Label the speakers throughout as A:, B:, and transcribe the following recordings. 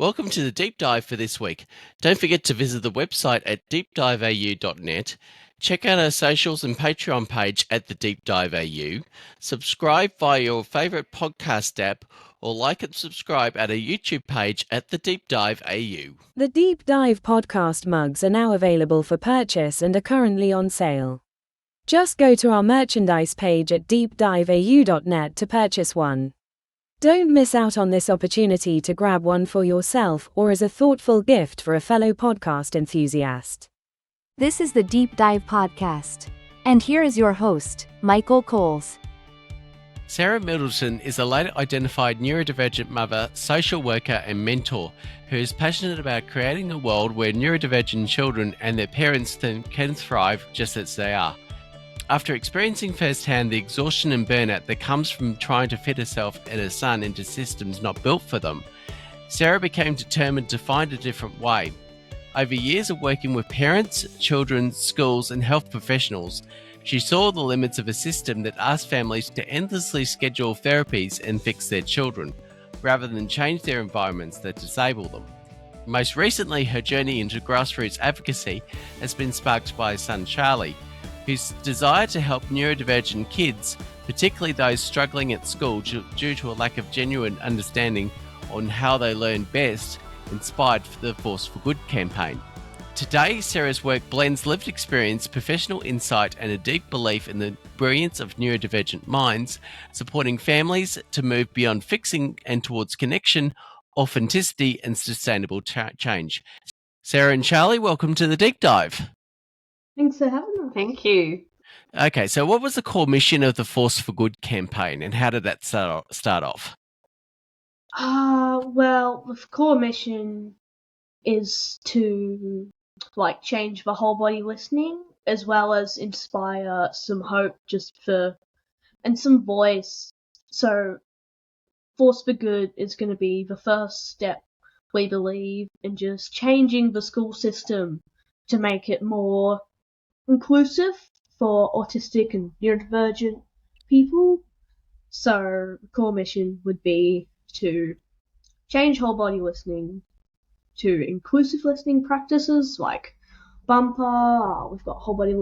A: Welcome to the deep dive for this week. Don't forget to visit the website at deepdiveau.net. Check out our socials and Patreon page at the Deep Dive AU. Subscribe via your favourite podcast app or like and subscribe at our YouTube page at the Deep Dive AU.
B: The Deep Dive podcast mugs are now available for purchase and are currently on sale. Just go to our merchandise page at deepdiveau.net to purchase one. Don't miss out on this opportunity to grab one for yourself or as a thoughtful gift for a fellow podcast enthusiast.
C: This is the Deep Dive Podcast. And here is your host, Michael Coles.
A: Sarah Middleton is a later identified neurodivergent mother, social worker and mentor who is passionate about creating a world where neurodivergent children and their parents can thrive just as they are. After experiencing firsthand the exhaustion and burnout that comes from trying to fit herself and her son into systems not built for them, Sarah became determined to find a different way. Over years of working with parents, children, schools and health professionals, she saw the limits of a system that asked families to endlessly schedule therapies and fix their children, rather than change their environments that disable them. Most recently, her journey into grassroots advocacy has been sparked by her son Charlie, whose desire to help neurodivergent kids, particularly those struggling at school due to a lack of genuine understanding on how they learn best, inspired the Force for Good campaign. Today, Sarah's work blends lived experience, professional insight, and a deep belief in the brilliance of neurodivergent minds, supporting families to move beyond fixing and towards connection, authenticity, and sustainable change. Sarah and Charlie, welcome to the Deep Dive.
D: Thanks for having us.
E: Thank you.
A: Okay, so what was the core mission of the Force for Good campaign and how did that start off?
D: Well, the core mission is to change the whole body listening as well as inspire some hope and some voice. So Force for Good is going to be the first step, we believe, in just changing the school system to make it more inclusive for autistic and neurodivergent people. So the core mission would be to change whole body listening to inclusive listening practices like Bumper. We've got whole body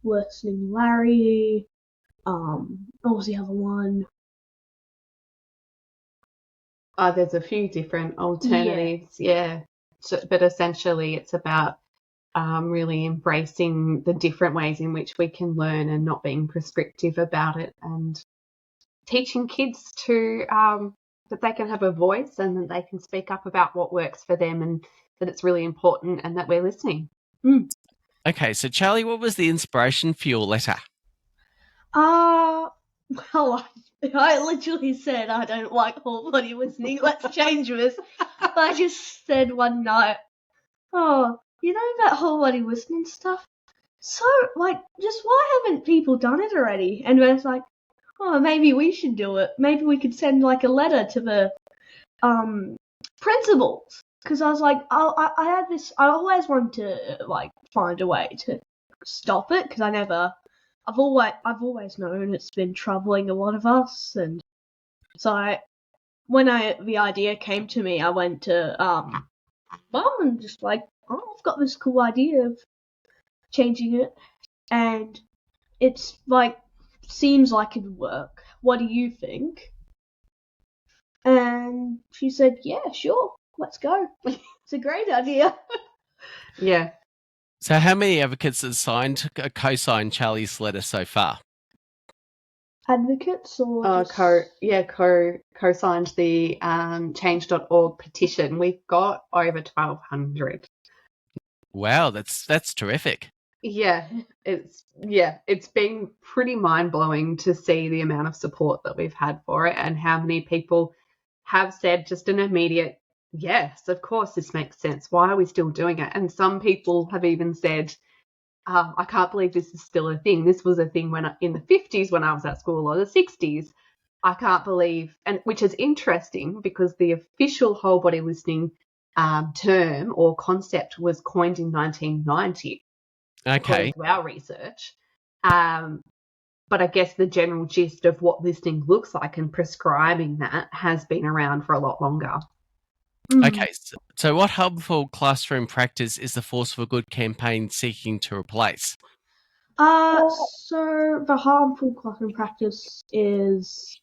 D: listening Larry. What was the other one?
E: There's a few different alternatives, yeah. So, but essentially it's about really embracing the different ways in which we can learn and not being prescriptive about it, and teaching kids to that they can have a voice and that they can speak up about what works for them and that it's really important and that we're listening.
A: Okay, so Charlie, what was the inspiration for your letter?
D: Well, I literally said I don't like whole body listening. Let's change this. I just said one night, you know that whole body listening stuff? So, just why haven't people done it already? And I was like, maybe we should do it. Maybe we could send a letter to the principals. Because I was like, I had this, I always wanted to find a way to stop it, because I've always known it's been troubling a lot of us. And so when the idea came to me, I went to Mum and just I've got this cool idea of changing it, and it's seems like it'd work. What do you think? And she said, yeah, sure, let's go. It's a great idea.
E: Yeah.
A: So how many advocates have co-signed Charlie's letter so far?
D: Advocates or
E: co-signed the change.org petition. We've got over 1,200.
A: Wow, that's terrific.
E: Yeah, it's been pretty mind-blowing to see the amount of support that we've had for it and how many people have said just an immediate, yes, of course this makes sense. Why are we still doing it? And some people have even said, I can't believe this is still a thing. This was a thing in the 50s when I was at school, or the 60s. I can't believe, and which is interesting because the official whole body listening term or concept was coined in 1990.
A: Okay.
E: To our research. But I guess the general gist of what listening looks like and prescribing that has been around for a lot longer.
A: Okay, so what harmful classroom practice is the Force for Good campaign seeking to replace?
D: So the harmful classroom practice is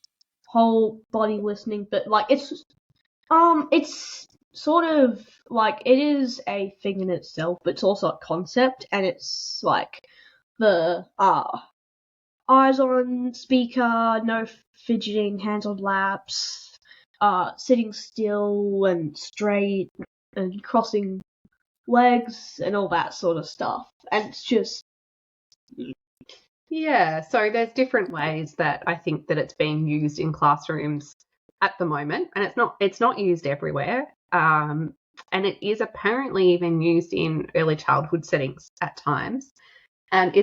D: whole body listening, but like it's sort of like it is a thing in itself, but it's also a concept, and it's like the eyes on speaker, no fidgeting, hands on laps, sitting still and straight and crossing legs and all that sort of stuff. And it's just
E: Yeah, so there's different ways that I think that it's being used in classrooms at the moment, and it's not used everywhere. And it is apparently even used in early childhood settings at times. And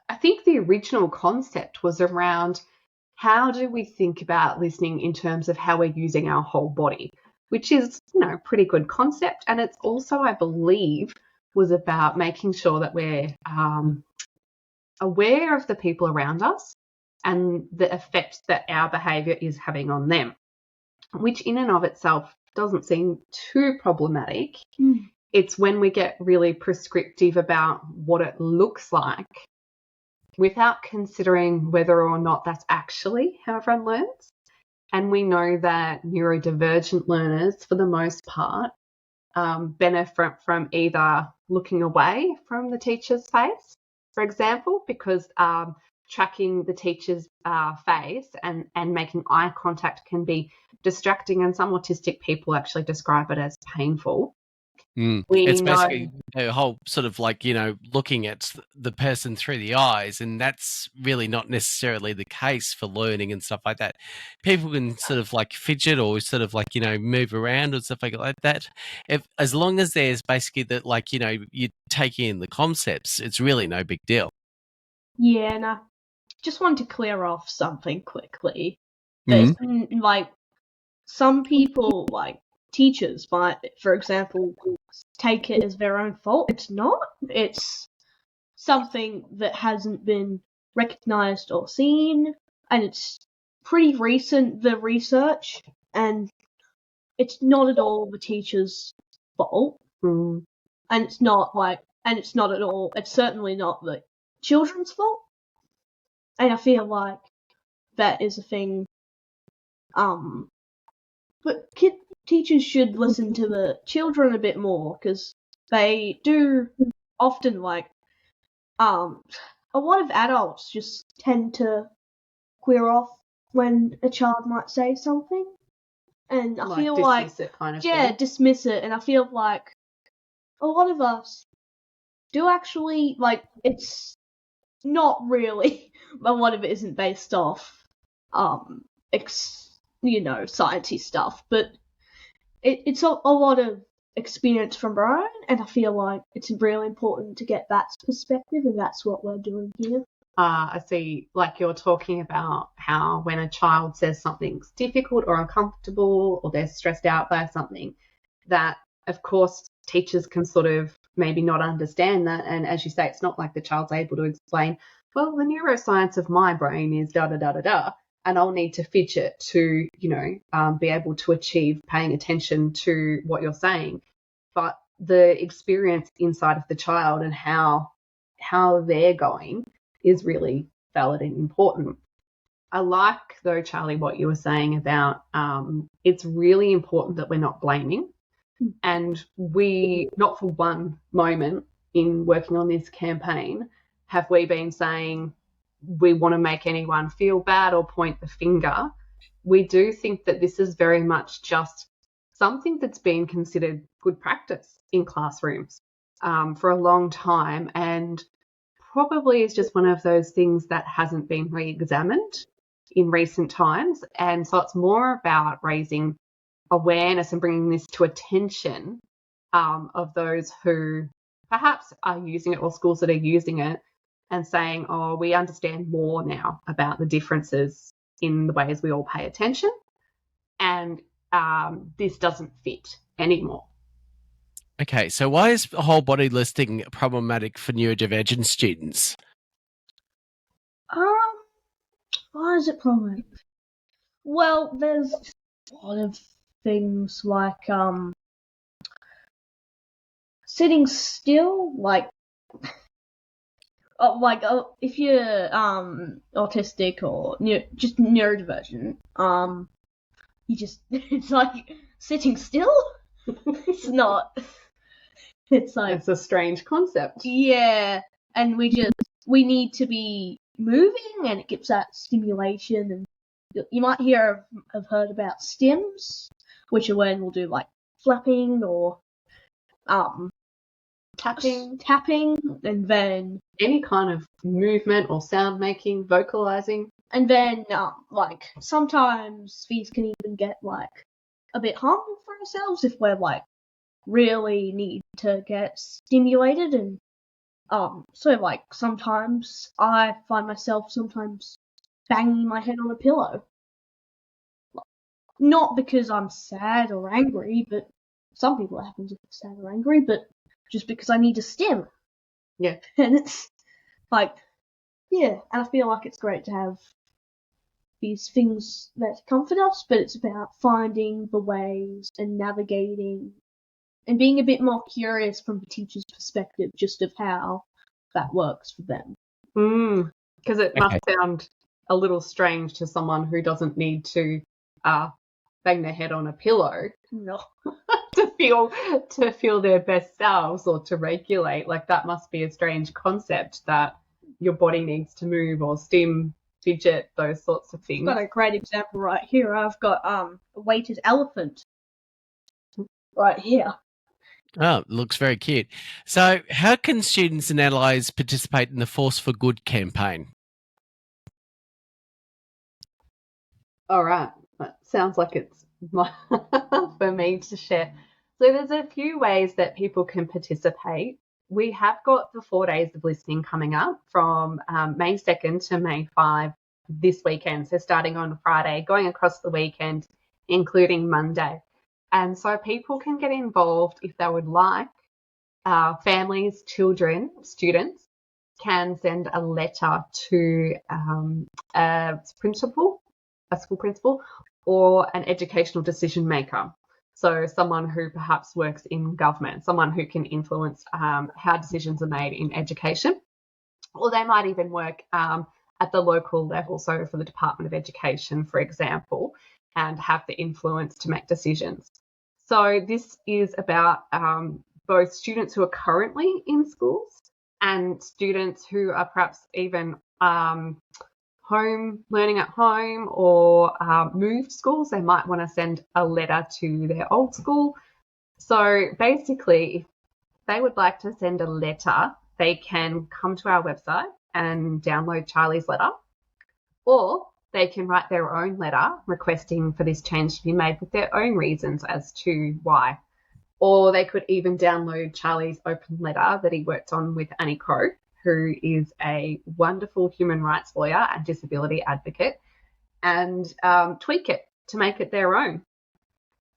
E: I think the original concept was around how do we think about listening in terms of how we're using our whole body, which is, a pretty good concept. And it's also, I believe, was about making sure that we're aware of the people around us and the effect that our behaviour is having on them, which in and of itself doesn't seem too problematic. It's when we get really prescriptive about what it looks like without considering whether or not that's actually how everyone learns. And we know that neurodivergent learners, for the most part, benefit from either looking away from the teacher's face, for example, because tracking the teacher's face and making eye contact can be distracting, and some autistic people actually describe it as painful.
A: It's basically a whole sort of like, looking at the person through the eyes, and that's really not necessarily the case for learning and stuff like that. People can sort of like fidget or sort of like, move around or stuff like that. As long as there's basically that, like, you take in the concepts, it's really no big deal.
D: Yeah, and I just wanted to clear off something quickly. Like, some people, like teachers, might, for example, take it as their own fault. It's not. It's something that hasn't been recognized or seen, and it's pretty recent, the research, and it's not at all the teacher's fault. And it's not at all, it's certainly not the children's fault. And I feel like that is a thing, but teachers should listen to the children a bit more, because they do often, like, a lot of adults just tend to queer off when a child might say something, and I feel like
E: dismiss it kind of
D: thing. Dismiss it, and I feel like a lot of us do actually, like, it's not really, a lot of it isn't based off sciencey stuff, but it's a lot of experience from our own, and I feel like it's really important to get that perspective, and that's what we're doing here.
E: I see, like you're talking about how when a child says something's difficult or uncomfortable or they're stressed out by something, that of course teachers can sort of maybe not understand that. And as you say, it's not like the child's able to explain, well, the neuroscience of my brain is da da da da da, and I'll need to fidget to, be able to achieve paying attention to what you're saying. But the experience inside of the child and how they're going is really valid and important. I like, though, Charlie, what you were saying about it's really important that we're not blaming. And we, not for one moment in working on this campaign, have we been saying we want to make anyone feel bad or point the finger. We do think that this is very much just something that's been considered good practice in classrooms for a long time, and probably is just one of those things that hasn't been re-examined in recent times. And so it's more about raising awareness and bringing this to attention of those who perhaps are using it, or schools that are using it, and saying, oh, we understand more now about the differences in the ways we all pay attention, and this doesn't fit anymore.
A: Okay, so why is whole body listening problematic for neurodivergent students?
D: Why is it problematic? Well, there's a lot of things like sitting still, if you're autistic or just neurodivergent, you just it's like sitting still. It's not. It's like
E: It's a strange concept.
D: Yeah, and we need to be moving, and it gives that stimulation. And you might have heard about stims, which are when we'll do like flapping or tapping, and then
E: Any kind of movement or sound making, vocalizing.
D: and then like sometimes these can even get like a bit harmful for ourselves if we're like really need to get stimulated. And so like sometimes I find myself sometimes banging my head on a pillow, not because I'm sad or angry, but some people it happens if they're sad or angry, but just because I need a stim.
E: Yeah.
D: And it's like, yeah, and I feel like it's great to have these things that comfort us, but it's about finding the ways and navigating and being a bit more curious from the teacher's perspective, just of how that works for them.
E: Because it must sound a little strange to someone who doesn't need to bang their head on a pillow
D: No.
E: to feel their best selves or to regulate. Like, that must be a strange concept that your body needs to move or stim, fidget, those sorts of things.
D: I've got a great example right here. I've got a weighted elephant right here.
A: Oh, looks very cute. So, how can students and allies participate in the Force for Good campaign?
E: All right. That sounds like it's for me to share. So there's a few ways that people can participate. We have got the 4 days of listening coming up from May 2nd to May 5 this weekend. So starting on Friday, going across the weekend, including Monday. And so people can get involved if they would like. Families, children, students can send a letter to a school principal, or an educational decision maker. So someone who perhaps works in government, someone who can influence how decisions are made in education. Or they might even work at the local level, so for the Department of Education, for example, and have the influence to make decisions. So this is about both students who are currently in schools and students who are perhaps even learning at home or moved schools. They might want to send a letter to their old school. So basically, if they would like to send a letter, they can come to our website and download Charlie's letter, or they can write their own letter requesting for this change to be made with their own reasons as to why. Or they could even download Charlie's open letter that he worked on with Annie Crow, who is a wonderful human rights lawyer and disability advocate, and tweak it to make it their own.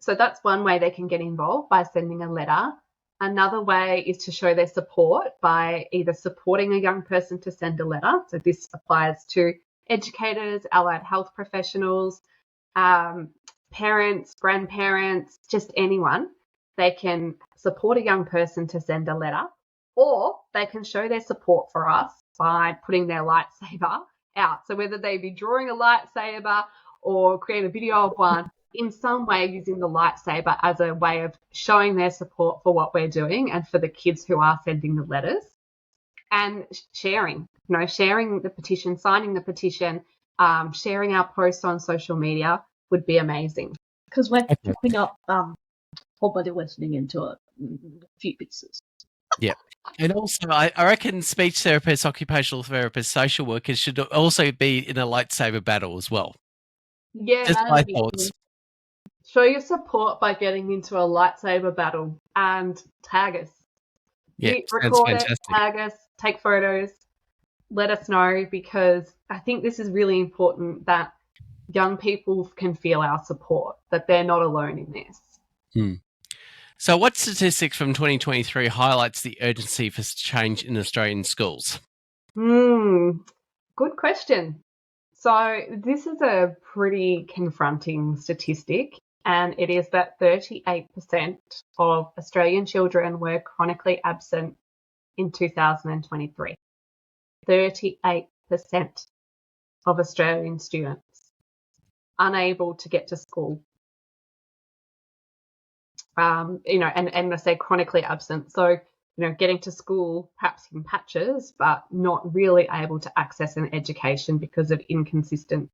E: So that's one way they can get involved, by sending a letter. Another way is to show their support by either supporting a young person to send a letter. So this applies to educators, allied health professionals, parents, grandparents, just anyone. They can support a young person to send a letter, or they can show their support for us by putting their lightsaber out. So whether they be drawing a lightsaber or create a video of one, in some way using the lightsaber as a way of showing their support for what we're doing and for the kids who are sending the letters, and sharing the petition, signing the petition, sharing our posts on social media would be amazing.
D: Because we're chopping up whole body listening into a few pieces.
A: Yeah. And also, I reckon speech therapists, occupational therapists, social workers should also be in a lightsaber battle as well.
E: Yeah,
A: just my thoughts.
E: Show your support by getting into a lightsaber battle and tag us.
A: Yeah,
E: record it, tag us, take photos, let us know, because I think this is really important that young people can feel our support, that they're not alone in this.
A: So what statistics from 2023 highlights the urgency for change in Australian schools?
E: Good question. So this is a pretty confronting statistic. and it is that 38% of Australian children were chronically absent in 2023. 38% of Australian students unable to get to school. And I say chronically absent. So, getting to school perhaps in patches, but not really able to access an education because of inconsistent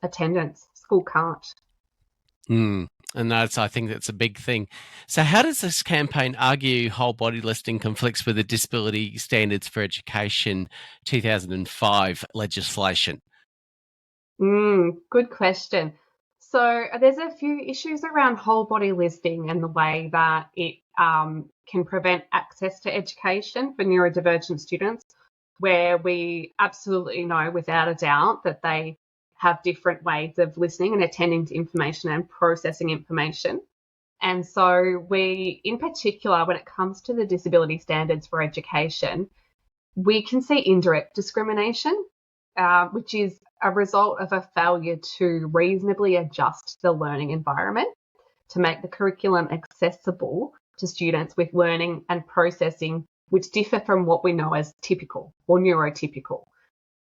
E: attendance. School can't.
A: And I think that's a big thing. So how does this campaign argue whole body listening conflicts with the Disability Standards for Education 2005 legislation?
E: Good question. So there's a few issues around whole body listening and the way that it can prevent access to education for neurodivergent students, where we absolutely know without a doubt that they have different ways of listening and attending to information and processing information. And so we, in particular, when it comes to the Disability Standards for Education, we can see indirect discrimination, which is a result of a failure to reasonably adjust the learning environment to make the curriculum accessible to students with learning and processing which differ from what we know as typical or neurotypical.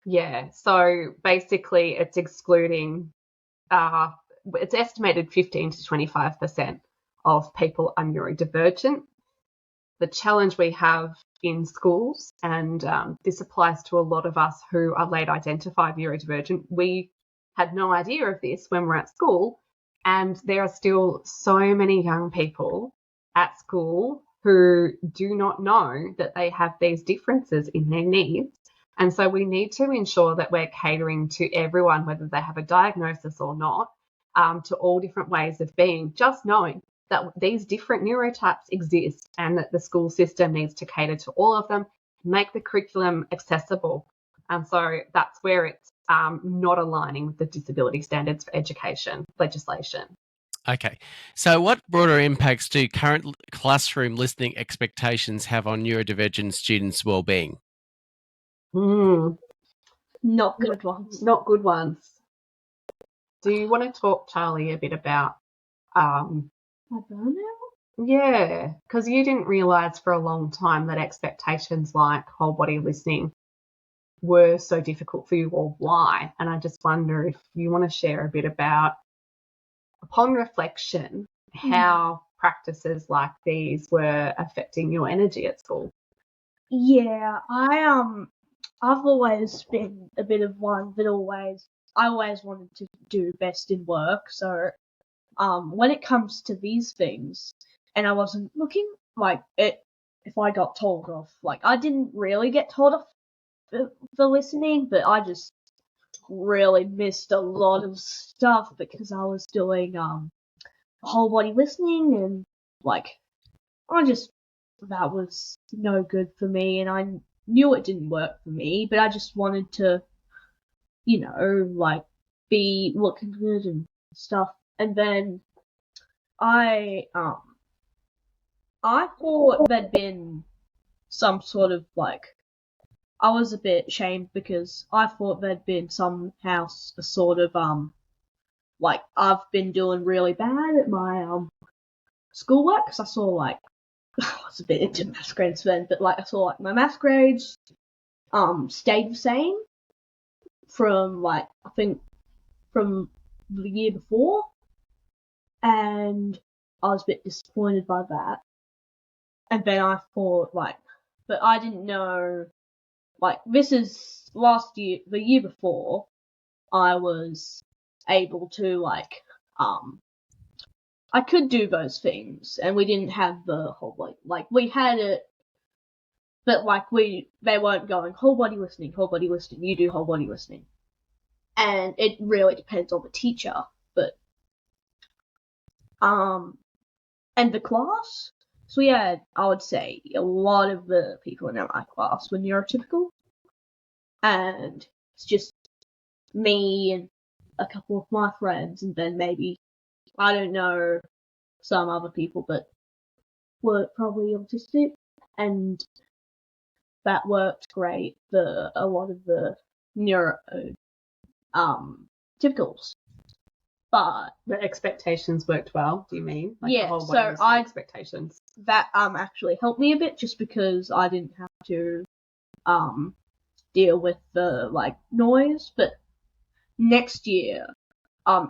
E: Yeah, so basically it's excluding, it's estimated 15 to 25% of people are neurodivergent. The challenge we have in schools, and this applies to a lot of us who are late identified neurodivergent, we had no idea of this when we're at school, and there are still so many young people at school who do not know that they have these differences in their needs. And so we need to ensure that we're catering to everyone, whether they have a diagnosis or not, to all different ways of being, just knowing that these different neurotypes exist and that the school system needs to cater to all of them, make the curriculum accessible. And so that's where it's not aligning with the Disability Standards for Education legislation.
A: Okay. So what broader impacts do current classroom listening expectations have on neurodivergent students' well-being?
D: Not good ones.
E: Not good ones. Do you want to talk, Charlie, a bit about
D: My burnout?
E: Yeah, because you didn't realise for a long time that expectations like whole body listening were so difficult for you, or why. And I just wonder if you want to share a bit about, upon reflection, how practices like these were affecting your energy at school.
D: Yeah, I've always been a bit of one that I always wanted to do best in work. So when it comes to these things, and I wasn't looking like it, if I got told off, like I didn't really get told off for listening, but I just really missed a lot of stuff because I was doing whole body listening, and like that was no good for me, and I knew it didn't work for me, but I just wanted to, like be looking good and stuff. And then I thought there'd been some sort of I was a bit ashamed because I thought there'd been somehow a sort of I've been doing really bad at my schoolwork, because I saw I was a bit into maths grades then, but I saw my maths grades stayed the same from I think from the year before, and I was a bit disappointed by that. And then I thought but I didn't know this is last year, the year before I was able to I could do those things, and we didn't have the whole we had it, but they weren't going whole body listening, you do whole body listening. And it really depends on the teacher, but and the class. So we had, I would say, a lot of the people in my class were neurotypical, and it's just me and a couple of my friends, and then maybe, I don't know, some other people that were probably autistic, and that worked great for a lot of the neuro typicals. but
E: The expectations worked well, do you mean? Like
D: yeah,
E: the whole
D: so
E: body listening expectations.
D: that actually helped me a bit, just because I didn't have to deal with the like noise. But next year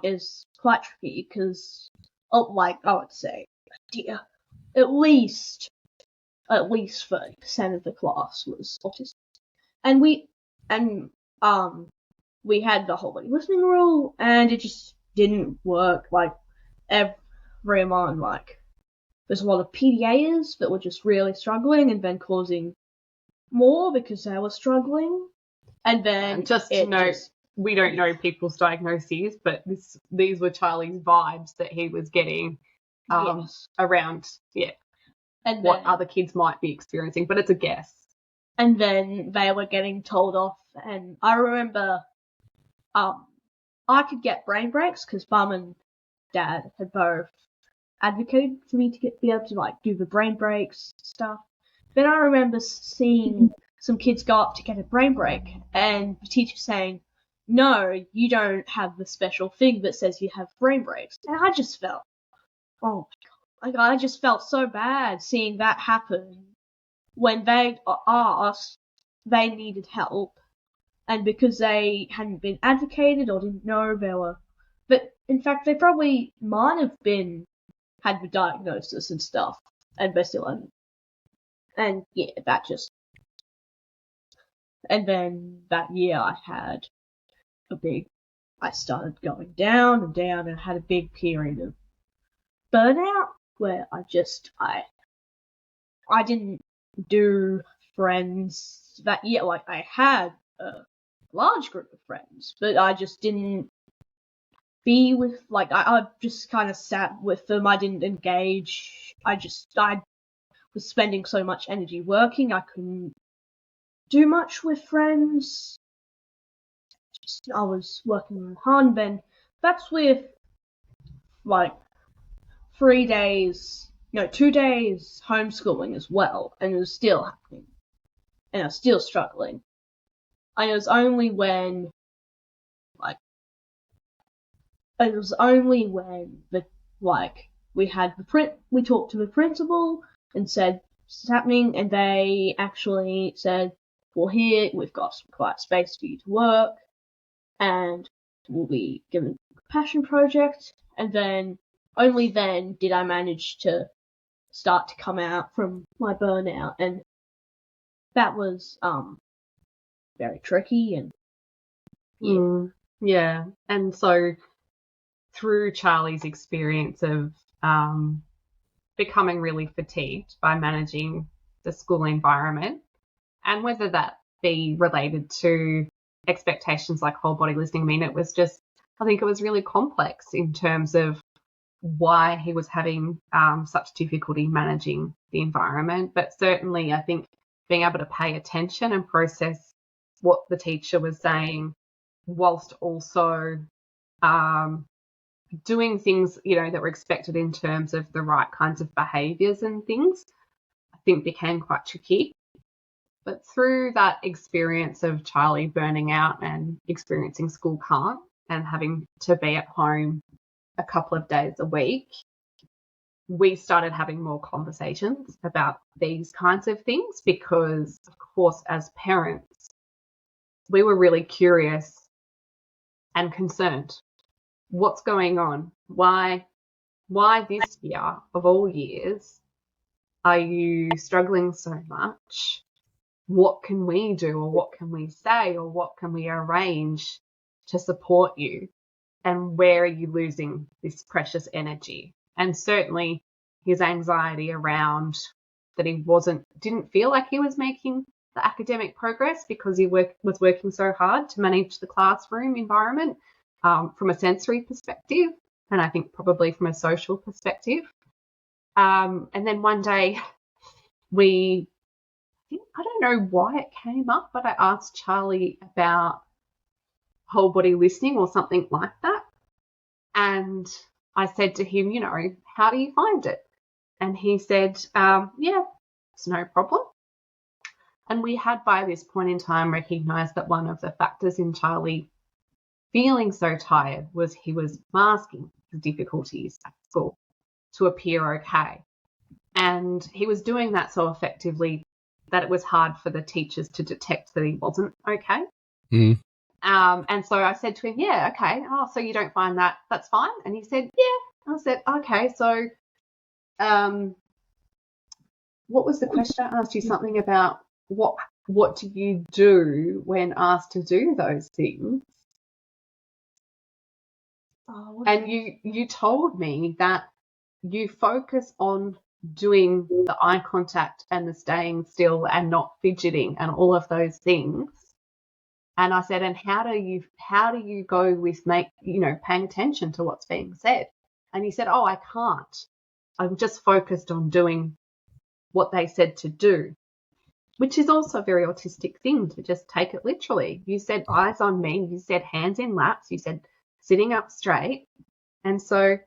D: is quite tricky because like I would say, dear, at least 30% of the class was autistic, and we had the whole body listening rule, and it just didn't work. Like everyone, like there's a lot of PDAs that were just really struggling, and then causing more because they were struggling. And then
E: just to note, we don't know people's diagnoses, but these were Charlie's vibes that he was getting around, and what other kids might be experiencing, but it's a guess.
D: And then they were getting told off, and I remember I could get brain breaks because Mum and Dad had both advocated for me to be able to like do the brain breaks stuff. Then I remember seeing some kids go up to get a brain break, and the teacher saying, "No, you don't have the special thing that says you have brain breaks." And I just felt, oh my god, like I just felt so bad seeing that happen when they asked they needed help, and because they hadn't been advocated or didn't know they were, but in fact they probably might have had the diagnosis and stuff, and they still hadn't. And yeah, and then that year I started going down and down, and had a big period of burnout where I didn't do friends that year. Like I had a large group of friends, but I just didn't be with, like I just kind of sat with them. I didn't engage. I was spending so much energy working, I couldn't do much with friends. I was working hard, and then that's with like 2 days homeschooling as well, and it was still happening, and I was still struggling. And it was only when we talked to the principal and said this is happening, and they actually said, well, here we've got some quiet space for you to work, and we'll be given a passion project. And then only then did I manage to start to come out from my burnout, and that was very tricky. And
E: yeah. And so through Charlie's experience of becoming really fatigued by managing the school environment, and whether that be related to expectations like whole body listening, I mean, I think it was really complex in terms of why he was having such difficulty managing the environment. But certainly I think being able to pay attention and process what the teacher was saying, whilst also doing things, that were expected in terms of the right kinds of behaviours and things, I think became quite tricky. But through that experience of Charlie burning out and experiencing school can't and having to be at home a couple of days a week, we started having more conversations about these kinds of things because, of course, as parents, we were really curious and concerned. What's going on? Why this year of all years are you struggling so much? What can we do, or what can we say, or what can we arrange to support you? And where are you losing this precious energy? And certainly his anxiety around that he didn't feel like he was making the academic progress because he was working so hard to manage the classroom environment from a sensory perspective, and I think probably from a social perspective. And then one day I don't know why it came up, but I asked Charlie about whole body listening or something like that. And I said to him, how do you find it? And he said, yeah, it's no problem. And we had by this point in time recognised that one of the factors in Charlie feeling so tired was he was masking his difficulties at school to appear okay. And he was doing that so effectively that it was hard for the teachers to detect that he wasn't okay.
A: Mm.
E: And so I said to him, yeah, okay. Oh, so you don't find that's fine? And he said, yeah. I said, okay, so what was the question? I asked you something about what do you do when asked to do those things? And you told me that you focus on doing the eye contact and the staying still and not fidgeting and all of those things. And I said, and how do you go with paying attention to what's being said? And he said, oh, I can't. I'm just focused on doing what they said to do, which is also a very autistic thing to just take it literally. You said eyes on me, you said hands in laps, you said sitting up straight. And so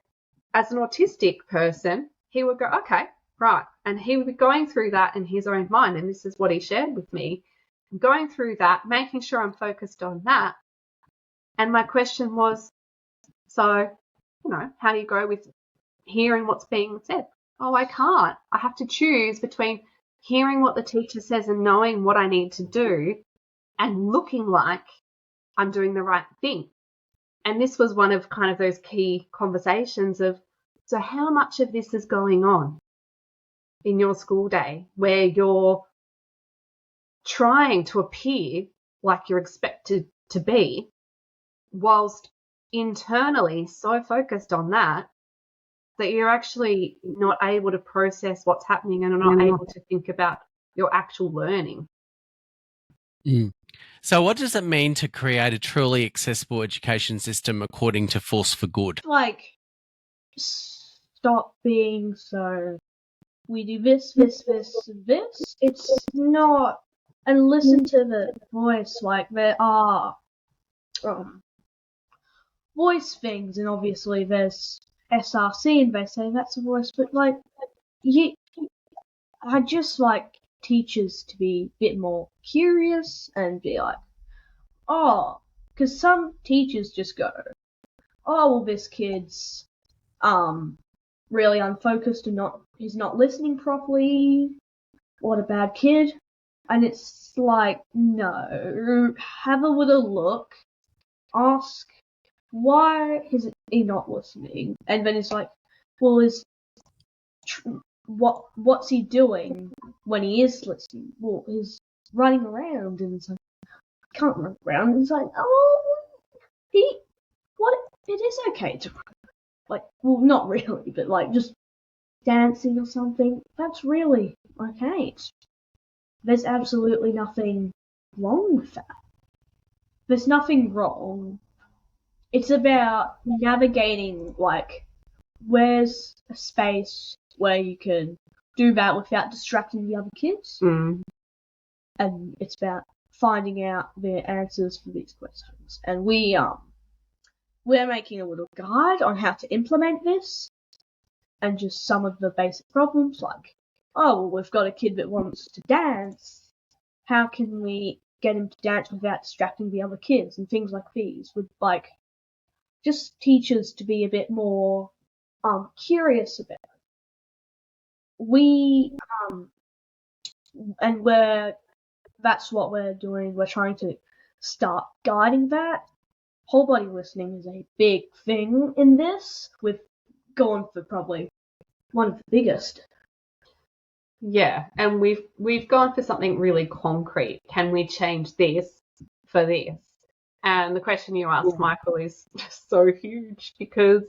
E: as an autistic person, he would go, okay, right. And he would be going through that in his own mind. And this is what he shared with me, going through that, making sure I'm focused on that. And my question was, so, how do you go with hearing what's being said? Oh, I can't. I have to choose between hearing what the teacher says and knowing what I need to do and looking like I'm doing the right thing. And this was one of kind of those key conversations of, so how much of this is going on in your school day where you're trying to appear like you're expected to be whilst internally so focused on that you're actually not able to process what's happening and are not able to think about your actual learning.
A: Mm. So what does it mean to create a truly accessible education system according to Force for Good?
D: Like, stop being so, we do this. It's not, and listen to the voice. Like, there are voice things, and obviously there's SRC, and they say that's a voice, but like, I just like teachers to be a bit more curious and be like, oh, because some teachers just go, oh, well, this kid's really unfocused and he's not listening properly. What a bad kid. And it's like, no, have a little look, ask, why is he not listening? And then it's like, well, what's he doing when he is listening? Well, he's running around, and it's like, I can't run around. And it's like, oh, it is okay to run. Like, well, not really, but like just dancing or something. That's really okay. There's absolutely nothing wrong with that. There's nothing wrong. It's about navigating, like, where's a space where you can do that without distracting the other kids.
E: Mm.
D: And it's about finding out the answers for these questions. And we're making a little guide on how to implement this, and just some of the basic problems, like, oh, well, we've got a kid that wants to dance. How can we get him to dance without distracting the other kids, and things like these, with like just teachers to be a bit more curious about it. That's what we're doing. We're trying to start guiding that. Whole body listening is a big thing in this, with going for probably one of the biggest.
E: Yeah, and we've gone for something really concrete. Can we change this for this? And the question you asked, Michael, is just so huge because,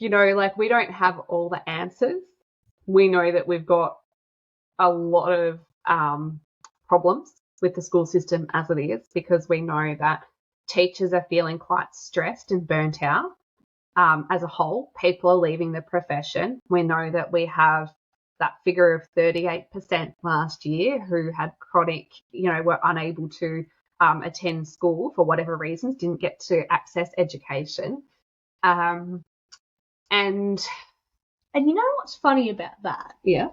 E: like, we don't have all the answers. We know that we've got a lot of problems with the school system as it is, because we know that teachers are feeling quite stressed and burnt out. As a whole, people are leaving the profession. We know that we have that figure of 38% last year who had chronic, were unable to attend school for whatever reasons, didn't get to access education. And
D: you know what's funny about that?
E: Yeah.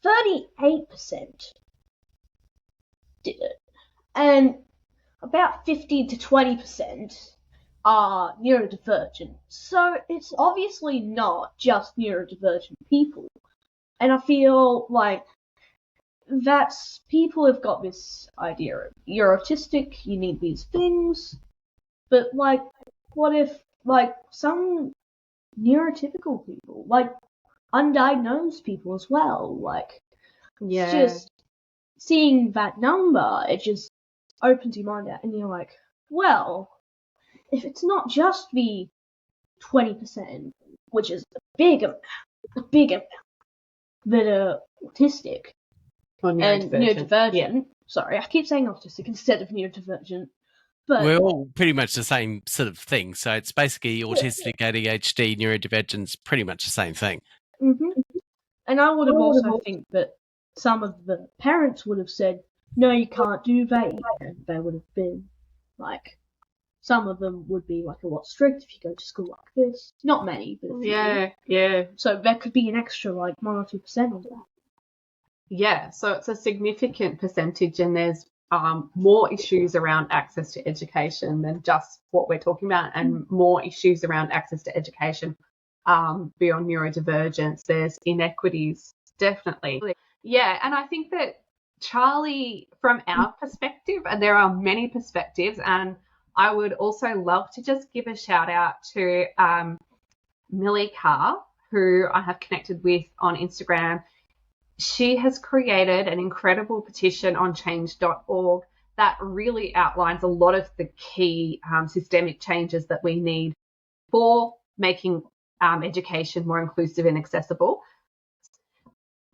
D: 38% did it. And about 50 to 20% are neurodivergent. So it's obviously not just neurodivergent people. And I feel like people have got this idea of you're autistic, you need these things. But like, what if like some neurotypical people, like undiagnosed people as well, like
E: Yeah.
D: it's just seeing that number, it just opens your mind out and you're like, well, if it's not just the 20%, which is a big amount that are autistic
E: Or
D: and
E: neurodivergent. Yeah.
D: neurodivergent. Sorry, I keep saying autistic instead of neurodivergent. But
A: We're all pretty much the same sort of thing. So it's basically autistic, ADHD, neurodivergence, pretty much the same thing.
D: And I would have also think that some of the parents would have said, no, you can't do that. And they would have been like, some of them would be like a lot strict if you go to school like this. Not many, but a few.
E: Yeah.
D: So there could be an extra like 1 or 2% on that.
E: Yeah, so it's a significant percentage, and there's more issues around access to education than just what we're talking about, and more issues around access to education beyond neurodivergence. There's inequities, definitely. Yeah, and I think that Charlie, from our perspective, and there are many perspectives, and I would also love to just give a shout out to Millie Carr, who I have connected with on Instagram. She has created an incredible petition on change.org that really outlines a lot of the key systemic changes that we need for making education more inclusive and accessible.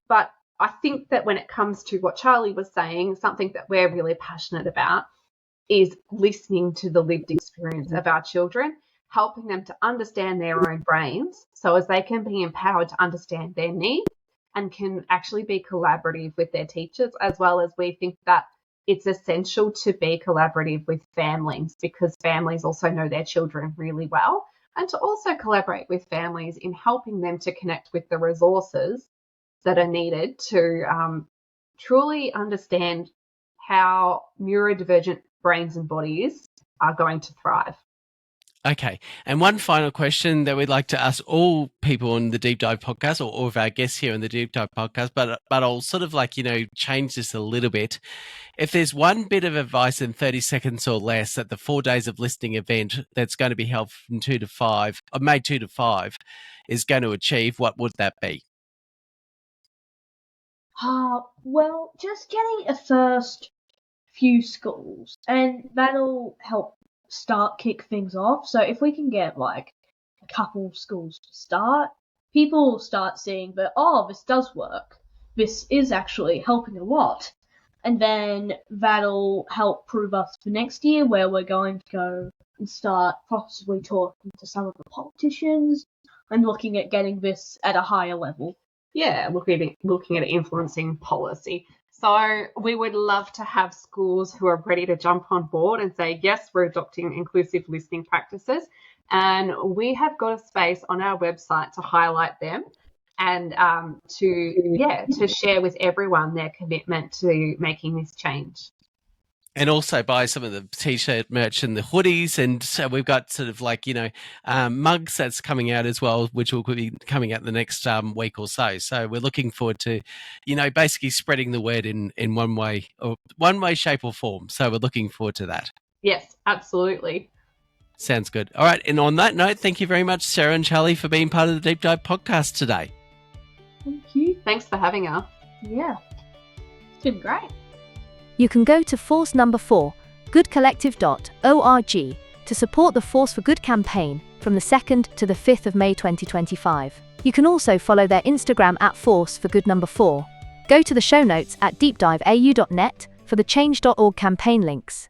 E: But I think that when it comes to what Charlie was saying, something that we're really passionate about is listening to the lived experience of our children, helping them to understand their own brains so as they can be empowered to understand their needs and can actually be collaborative with their teachers, as well as we think that it's essential to be collaborative with families, because families also know their children really well, and to also collaborate with families in helping them to connect with the resources that are needed to truly understand how neurodivergent brains and bodies are going to thrive.
A: Okay. And one final question that we'd like to ask all people on the Deep Dive podcast, or all of our guests here on the Deep Dive podcast, but I'll sort of change this a little bit. If there's one bit of advice in 30 seconds or less at the 4 days of listening event that's going to be held from 2 to 5, or May 2 to 5, is going to achieve, what would that be?
D: Well, just getting a first few schools, and that'll help kick things off. So if we can get like a couple of schools to start, people will start seeing that, this does work. This is actually helping a lot. And then that'll help prove us for next year, where we're going to go and start possibly talking to some of the politicians and looking at getting this at a higher level.
E: Yeah, looking at influencing policy. So we would love to have schools who are ready to jump on board and say, yes, we're adopting inclusive listening practices. And we have got a space on our website to highlight them and to share with everyone their commitment to making this change.
A: And also buy some of the t-shirt merch and the hoodies. And so we've got sort of mugs that's coming out as well, which will be coming out the next week or so. So we're looking forward to, basically spreading the word in one way, shape or form. So we're looking forward to that.
E: Yes, absolutely.
A: Sounds good. All right. And on that note, thank you very much, Sarah and Charlie, for being part of the Deep Dive podcast today.
D: Thank you.
E: Thanks for having us.
D: Yeah. It's been great.
C: You can go to Force number 4, goodcollective.org, to support the Force for Good campaign from the 2nd to the 5th of May 2025. You can also follow their Instagram at Force for Good number 4. Go to the show notes at deepdiveau.net for the change.org campaign links.